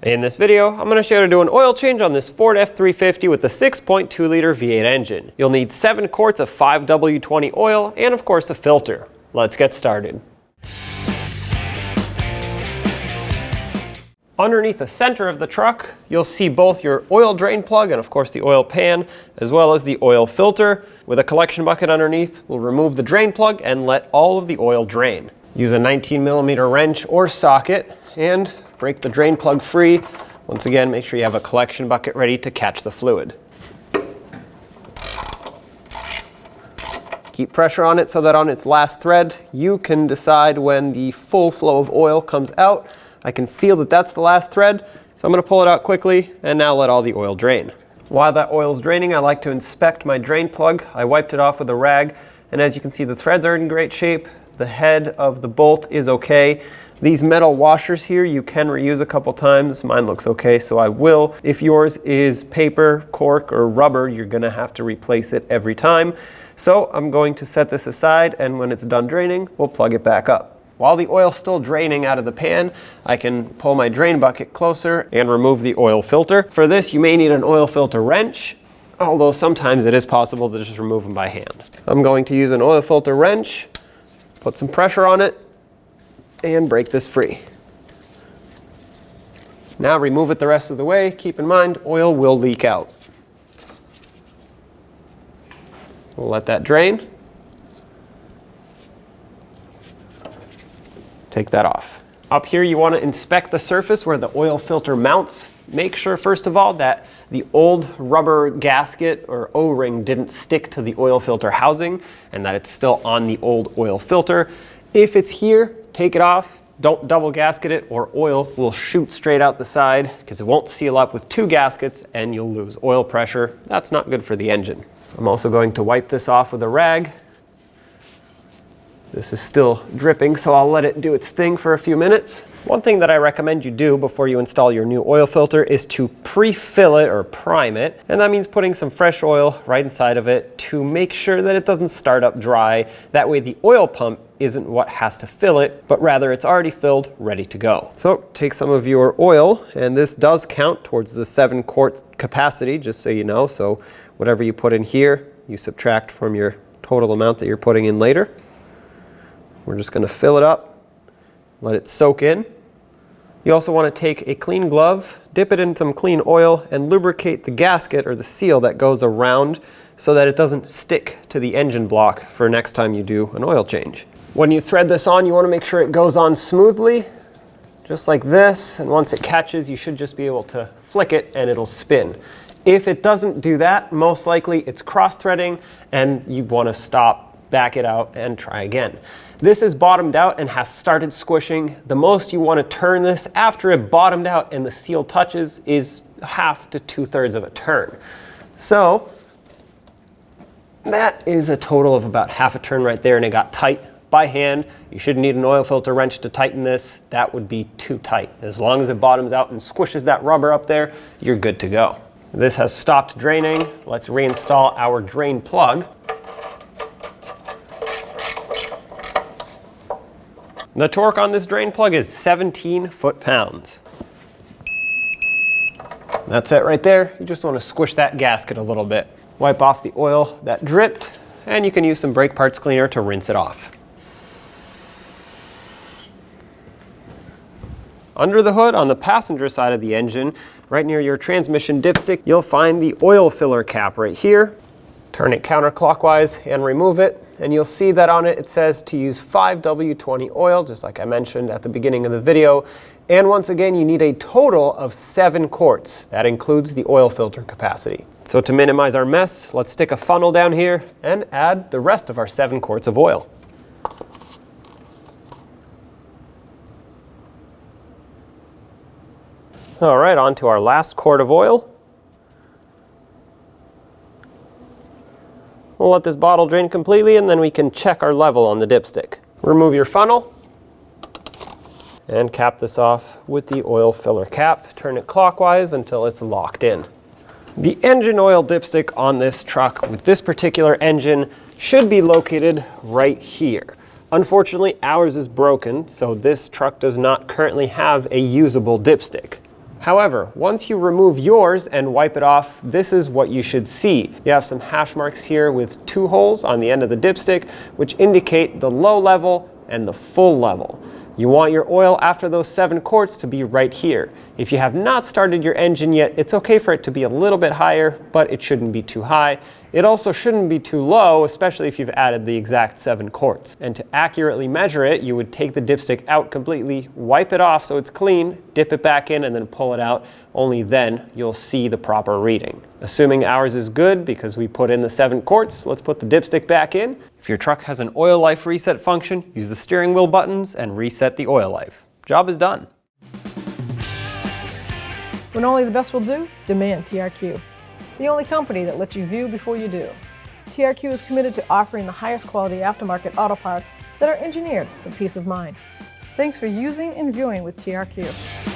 In this video, I'm going to show you how to do an oil change on this Ford F-350 with the 6.2 liter V8 engine. You'll need 7 quarts of 5W20 oil and of course a filter. Let's get started. Underneath the center of the truck, you'll see both your oil drain plug and of course the oil pan, as well as the oil filter. With a collection bucket underneath, we'll remove the drain plug and let all of the oil drain. Use a 19mm wrench or socket and break the drain plug free. Once again, make sure you have a collection bucket ready to catch the fluid. Keep pressure on it so that on its last thread, you can decide when the full flow of oil comes out. I can feel that that's the last thread, so I'm going to pull it out quickly and now let all the oil drain. While that oil is draining, I like to inspect my drain plug. I wiped it off with a rag, and as you can see, the threads are in great shape. The head of the bolt is okay. These metal washers here you can reuse a couple times. Mine looks okay, so I will. If yours is paper, cork, or rubber, you're gonna have to replace it every time. So I'm going to set this aside, and when it's done draining, we'll plug it back up. While the oil's still draining out of the pan, I can pull my drain bucket closer and remove the oil filter. For this, you may need an oil filter wrench, although sometimes it is possible to just remove them by hand. I'm going to use an oil filter wrench, put some pressure on it, and break this free. Now remove it the rest of the way. Keep in mind, oil will leak out. We'll let that drain. Take that off. Up here, you want to inspect the surface where the oil filter mounts. Make sure, first of all, that the old rubber gasket or O-ring didn't stick to the oil filter housing and that it's still on the old oil filter. If it's here, take it off. Don't double gasket it or oil will shoot straight out the side because it won't seal up with 2 gaskets and you'll lose oil pressure. That's not good for the engine. I'm also going to wipe this off with a rag. This is still dripping, so I'll let it do its thing for a few minutes. One thing that I recommend you do before you install your new oil filter is to pre-fill it or prime it. And that means putting some fresh oil right inside of it to make sure that it doesn't start up dry. That way the oil pump isn't what has to fill it, but rather it's already filled, ready to go. So take some of your oil, and this does count towards the 7 quart capacity, just so you know. So whatever you put in here, you subtract from your total amount that you're putting in later. We're just going to fill it up, let it soak in. You also want to take a clean glove, dip it in some clean oil, and lubricate the gasket or the seal that goes around so that it doesn't stick to the engine block for next time you do an oil change. When you thread this on, you want to make sure it goes on smoothly, just like this, and once it catches, you should just be able to flick it and it'll spin. If it doesn't do that, most likely it's cross-threading and you want to stop, back it out, and try again. This is bottomed out and has started squishing. The most you want to turn this after it bottomed out and the seal touches is 1/2 to 2/3 of a turn. So that is a total of about 1/2 a turn right there, and it got tight by hand. You shouldn't need an oil filter wrench to tighten this. That would be too tight. As long as it bottoms out and squishes that rubber up there, you're good to go. This has stopped draining. Let's reinstall our drain plug. The torque on this drain plug is 17 foot-pounds. That's it right there. You just want to squish that gasket a little bit. Wipe off the oil that dripped, and you can use some brake parts cleaner to rinse it off. Under the hood, on the passenger side of the engine, right near your transmission dipstick, you'll find the oil filler cap right here. Turn it counterclockwise and remove it, and you'll see that on it, it says to use 5W20 oil, just like I mentioned at the beginning of the video. And once again, you need a total of 7 quarts. That includes the oil filter capacity. So to minimize our mess, let's stick a funnel down here and add the rest of our 7 quarts of oil. All right, on to our last quart of oil. We'll let this bottle drain completely and then we can check our level on the dipstick. Remove your funnel and cap this off with the oil filler cap. Turn it clockwise until it's locked in. The engine oil dipstick on this truck with this particular engine should be located right here. Unfortunately, ours is broken, so this truck does not currently have a usable dipstick. However, once you remove yours and wipe it off, this is what you should see. You have some hash marks here with 2 holes on the end of the dipstick, which indicate the low level and the full level. You want your oil after those 7 quarts to be right here. If you have not started your engine yet, it's okay for it to be a little bit higher, but it shouldn't be too high. It also shouldn't be too low, especially if you've added the exact 7 quarts. And to accurately measure it, you would take the dipstick out completely, wipe it off so it's clean, dip it back in, and then pull it out. Only then you'll see the proper reading. Assuming ours is good because we put in the 7 quarts, let's put the dipstick back in. If your truck has an oil life reset function, use the steering wheel buttons and reset the oil life. Job is done. When only the best will do, demand TRQ. The only company that lets you view before you do. TRQ is committed to offering the highest quality aftermarket auto parts that are engineered for peace of mind. Thanks for using and viewing with TRQ.